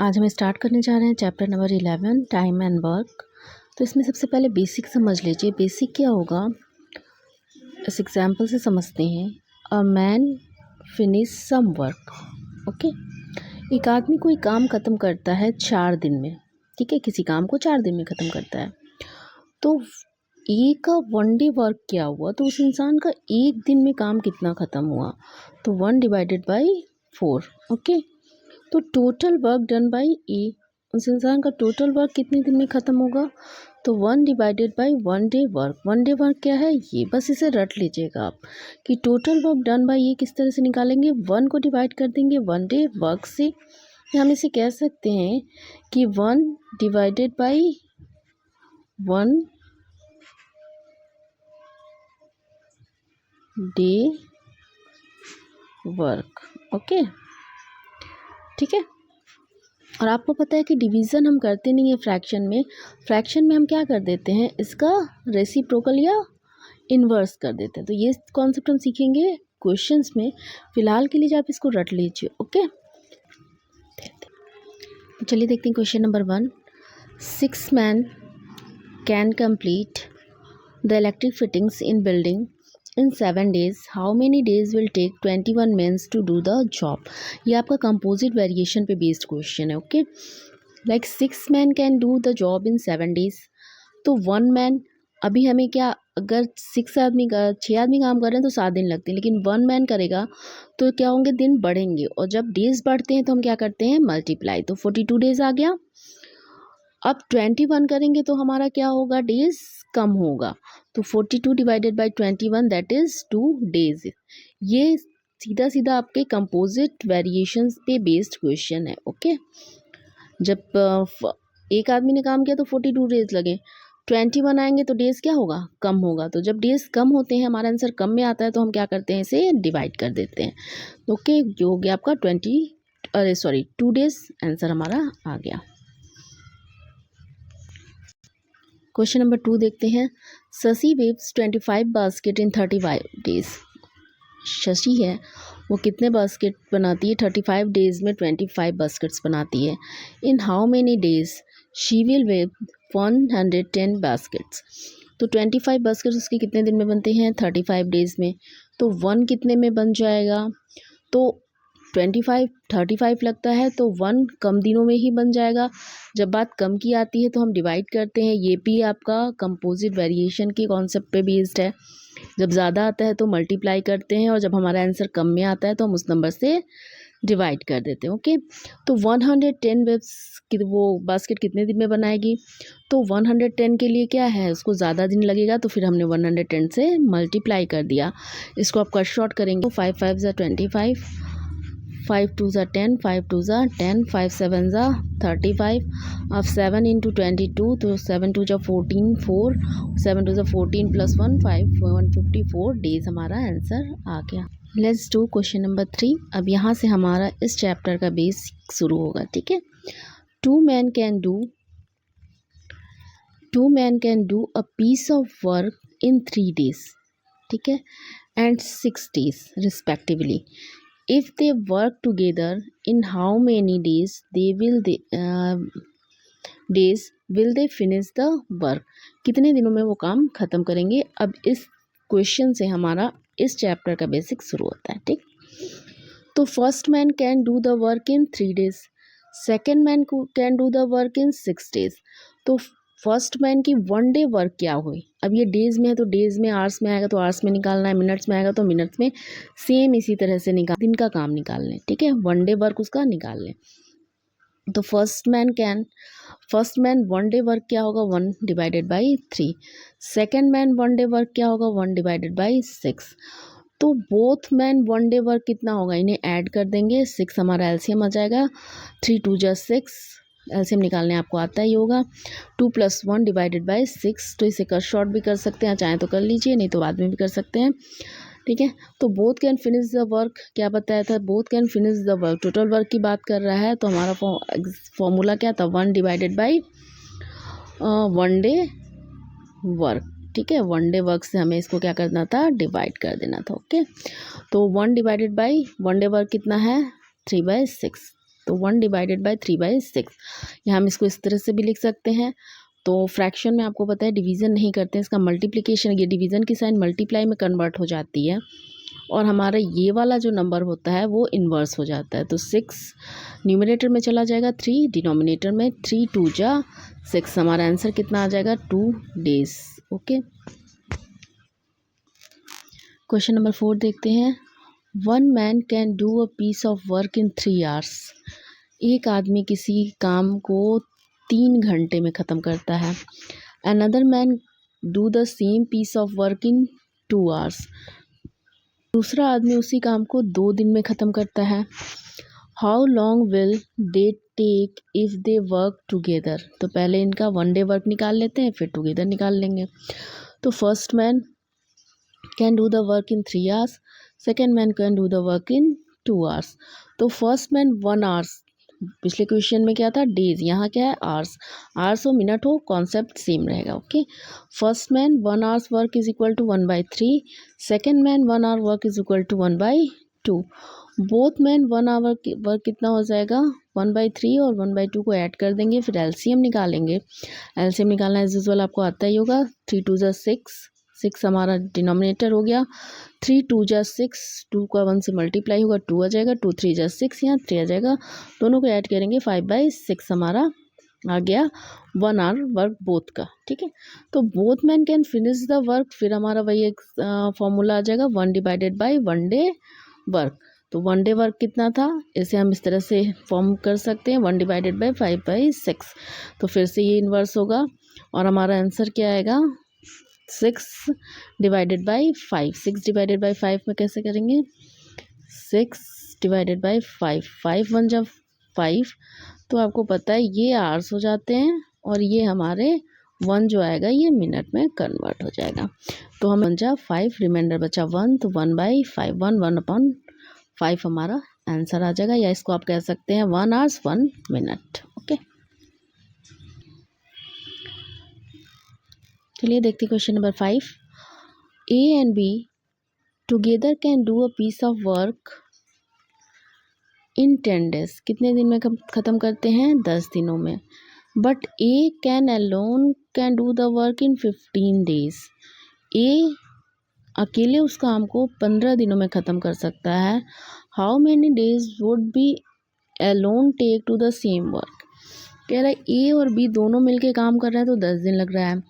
आज हम स्टार्ट करने जा रहे हैं chapter number 11 time and work. तो इसमें सबसे पहले बेसिक समझ लीजिए। बेसिक क्या होगा, इस एग्जाम्पल से समझते हैं। A man finish some work. Okay, एक आदमी कोई काम ख़त्म करता है 4 दिन में। ठीक है, किसी काम को 4 दिन में ख़त्म करता है। तो ए का 1 डे वर्क क्या हुआ, तो उस इंसान का एक दिन में काम कितना ख़त्म हुआ, तो 1 डिवाइडेड बाई 4। ओके, तो टोटल वर्क डन बाई ए, उस इंसान का टोटल वर्क कितने दिन में ख़त्म होगा, तो 1 divided by 1 day work. 1 day work क्या है ये, बस इसे रट लीजिएगा आप कि टोटल वर्क डन बाई ए किस तरह से निकालेंगे, 1 को डिवाइड कर देंगे 1 डे वर्क से। हम इसे कह सकते हैं कि 1 divided by 1 day work. Okay, ठीक है। और आपको पता है कि डिवीज़न हम करते नहीं है फ्रैक्शन में। फ्रैक्शन में हम क्या कर देते हैं, इसका रेसिप्रोकल या इन्वर्स कर देते हैं। तो ये कॉन्सेप्ट हम सीखेंगे क्वेश्चंस में। फिलहाल के लिए आप इसको रट लीजिए। ओके, चलिए देखते हैं question number 1। 6 man can complete the electric fittings in building in 7 days. How many days will take 21 men to do the job? ये आपका कंपोजिट वेरिएशन पे बेस्ड क्वेश्चन है। Okay, like 6 man can do the job in 7 days. तो 1 man, अभी हमें क्या, अगर 6 आदमी काम कर रहे हैं तो 7 दिन लगते हैं, लेकिन 1 मैन करेगा तो क्या होंगे, दिन बढ़ेंगे। और जब डेज बढ़ते हैं तो हम क्या करते हैं, मल्टीप्लाई। तो 42 डेज आ गया। अब 21 करेंगे तो हमारा क्या होगा, डेज कम होगा। तो 42 divided by 21 that is 2 days। ये सीधा सीधा आपके कंपोजिट वेरिएशंस पे बेस्ड क्वेश्चन है। ओके, जब एक आदमी ने काम किया तो 42 डेज लगे, 21 आएंगे तो डेज क्या होगा, कम होगा। तो जब डेज कम होते हैं, हमारा आंसर कम में आता है, तो हम क्या करते हैं, इसे डिवाइड कर देते हैं। ओके, जो हो गया आपका 2 days, आंसर हमारा आ गया। क्वेश्चन नंबर 2 देखते हैं। शशि वेव्स 25 बास्केट इन 35 days। शशि है वो कितने बास्केट बनाती है, 35 डेज में 25 बास्केट्स बनाती है। In how many days she will wave 110 baskets. तो 25 बास्केट्स उसके कितने दिन में बनते हैं, 35 डेज में। तो 1 कितने में बन जाएगा, तो 35 लगता है, तो 1 कम दिनों में ही बन जाएगा। जब बात कम की आती है तो हम डिवाइड करते हैं। ये भी आपका कंपोजिट वेरिएशन के कॉन्सेप्ट पे बेस्ड है। जब ज़्यादा आता है तो मल्टीप्लाई करते हैं, और जब हमारा आंसर कम में आता है तो हम उस नंबर से डिवाइड कर देते हैं। ओके, तो 110 वेब्स की वो बास्केट कितने दिन में बनाएगी, तो 110 के लिए क्या है, उसको ज़्यादा दिन लगेगा, तो फिर हमने 110 से मल्टीप्लाई कर दिया। इसको आप कट शॉर्ट करेंगे तो 5 5 ज़ा 25, 5 2 ज़ा 10, 5 2 ज़ा 10, 5 7 ज़ा 35। अब 7 इंटू 22, तो 7 2 ज़ा 14, 4 7 2 ज़ा 14 प्लस 1 5 154 डेज हमारा आंसर आ गया। Let's do question number 3। अब यहाँ से हमारा इस चैप्टर का बेस शुरू होगा। ठीक है, 2 man can do a piece of work in 3 days, ठीक है, and 6 days respectively. If they work together, in how many days will they finish the work? कितने दिनों में वो काम ख़त्म करेंगे। अब इस क्वेश्चन से हमारा इस चैप्टर का बेसिक शुरू होता है। ठीक, तो first man can do the work in 3 days, second man can do the work in 6 days। तो फर्स्ट मैन की 1 डे वर्क क्या हुई, अब ये डेज में है तो डेज में, आवर्स में आएगा तो आवर्स में निकालना है, मिनट्स में आएगा तो मिनट्स में, सेम इसी तरह से दिन का काम निकाल लें। ठीक है, 1 डे वर्क उसका निकाल लें। तो फर्स्ट मैन 1 डे वर्क क्या होगा, 1 divided by 3। Second man 1 day work क्या होगा, 1 डिवाइडेड बाई 6। तो बोथ मैन 1 डे वर्क कितना होगा, इन्हें ऐड कर देंगे, 6 हमारा एलसीएम आ जाएगा। 3 2 जा 6, एलसीएम निकालने आपको आता ही होगा। 2 + 1 डिवाइडेड बाई 6। तो इसे कट शॉर्ट भी कर सकते हैं, चाहे तो कर लीजिए, नहीं तो बाद में भी कर सकते हैं। ठीक है, तो both can finish the work क्या बताया था, both can finish the work, total work की बात कर रहा है। तो हमारा फॉर्मूला क्या था, 1 डिवाइडेड बाई 1 डे वर्क। ठीक है, 1 डे वर्क से हमें इसको क्या करना था, डिवाइड कर देना था। ओके, तो 1 डिवाइडेड बाई 1 डे वर्क कितना है, 3/6। तो 1 डिवाइडेड बाय 3/6। या हम इसको इस तरह से भी लिख सकते हैं। तो फ्रैक्शन में आपको पता है डिवीज़न नहीं करते हैं, इसका मल्टीप्लिकेशन, ये डिवीज़न की साइन मल्टीप्लाई में कन्वर्ट हो जाती है और हमारा ये वाला जो नंबर होता है वो इन्वर्स हो जाता है। तो 6 न्यूमरेटर में चला जाएगा, 3 डिनोमिनेटर में, 3 2 जा 6, हमारा आंसर कितना आ जाएगा 2 डेज। ओके, क्वेश्चन नंबर 4 देखते हैं। 1 man can do a piece of work in 3 hours. एक आदमी किसी काम को 3 घंटे में ख़त्म करता है। Another man do the same piece of work in 2 hours. दूसरा आदमी उसी काम को 2 दिन में ख़त्म करता है। How long will they take if they work together. तो पहले इनका 1 डे वर्क निकाल लेते हैं, फिर टुगेदर निकाल लेंगे। तो first man can do the work in 3 hours, second man can do the work in 2 hours. तो फर्स्ट मैन 1 आवर्स, पिछले क्वेश्चन में क्या था डेज, यहाँ क्या है आवर्स। आवर्स हो मिनट हो कॉन्सेप्ट सेम रहेगा। Okay, first man 1 hours work is equal to 1/3, second man 1 hour work is equal to 1/2। Both man 1 hour work कितना हो जाएगा 1/3 और 1/2 को ऐड कर देंगे, फिर एलसीएम निकालेंगे। एलसीएम निकालना एज यूजुअल आपको आता ही होगा। 3 2 जा 6 हमारा डिनोमिनेटर हो गया। 3 2 जा 6, 2 का 1 से मल्टीप्लाई होगा 2 आ जाएगा, 2 3 जा 6, यहाँ 3 आ जाएगा, दोनों को ऐड करेंगे 5/6 हमारा आ गया 1 आवर वर्क बोथ का। ठीक है, तो both man can finish the work, फिर हमारा वही एक फॉर्मूला आ जाएगा 1 डिवाइडेड बाई 1 डे वर्क। तो 1 डे वर्क कितना था, इसे हम इस तरह से फॉर्म कर सकते हैं 1 डिवाइडेड बाई 5/6। तो फिर से ये इन्वर्स होगा और हमारा आंसर क्या आएगा 6 डिवाइडेड बाई 5। 6 डिवाइडेड बाई 5 में कैसे करेंगे 6 डिवाइडेड बाई 5, 5 1 जब 5, तो आपको पता है ये आवर्स हो जाते हैं और ये हमारे 1 जो आएगा ये मिनट में कन्वर्ट हो जाएगा। तो हम 1 जा 5, रिमाइंडर बचा 1, तो 1/5, 1/5 हमारा आंसर आ जाएगा, या इसको आप कह सकते हैं 1 आवर्स 1 मिनट। ओके, चलिए देखते question number 5। A and B together can do a piece of work in 10 days. कितने दिन में ख़त्म करते हैं 10 दिनों में। But A can alone can do the work in 15 days. A अकेले उस काम को 15 दिनों में ख़त्म कर सकता है। How many days would B alone take to the same work. कह रहा है ए और बी दोनों मिलके काम कर रहे हैं तो 10 दिन लग रहा है।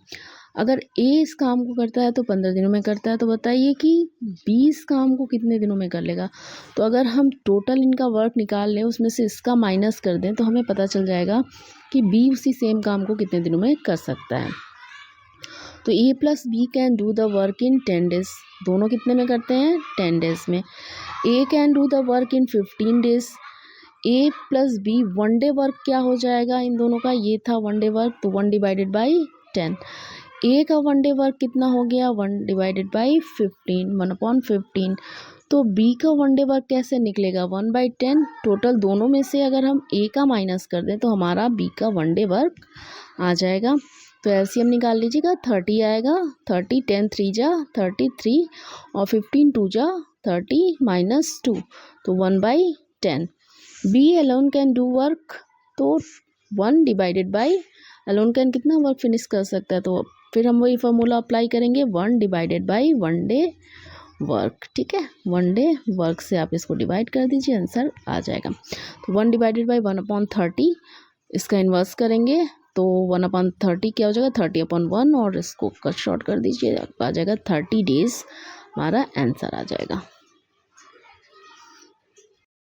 अगर ए इस काम को करता है तो 15 दिनों में करता है, तो बताइए कि बी इस काम को कितने दिनों में कर लेगा। तो अगर हम टोटल इनका वर्क निकाल लें, उसमें से इसका माइनस कर दें, तो हमें पता चल जाएगा कि बी उसी सेम काम को कितने दिनों में कर सकता है। तो A plus B can do the work in 10 days. दोनों कितने में करते हैं 10 डेज में। A can do the work in 15 days. A plus B 1 day work क्या हो जाएगा इन दोनों का, ये था 1 डे वर्क, तो 1 डिवाइडेड बाई 10। ए का 1 डे वर्क कितना हो गया 1 डिवाइडेड बाई 15, 1/15। तो बी का 1 डे वर्क कैसे निकलेगा 1/10। टोटल दोनों में से अगर हम ए का माइनस कर दें तो हमारा बी का 1 डे वर्क आ जाएगा। तो एलसीएम निकाल लीजिएगा, 30 आएगा, 30 10 3 जा 33 और 15 2 जा 30 -2, तो 1/10। B alone can do work, तो 1 डिवाइडेड बाई अलोन कैन कितना वर्क फिनिश कर सकता है, तो फिर हम वही फॉर्मूला अप्लाई करेंगे 1 डिवाइडेड बाई 1 डे वर्क। ठीक है, 1 डे वर्क से आप इसको डिवाइड कर दीजिए, आंसर आ जाएगा। तो 1 डिवाइडेड बाई 1/30, इसका इन्वर्स करेंगे तो 1/30 क्या हो जाएगा 30/1, और इसको कट शॉर्ट कर दीजिए, आ जाएगा 30 डेज, हमारा आंसर आ जाएगा।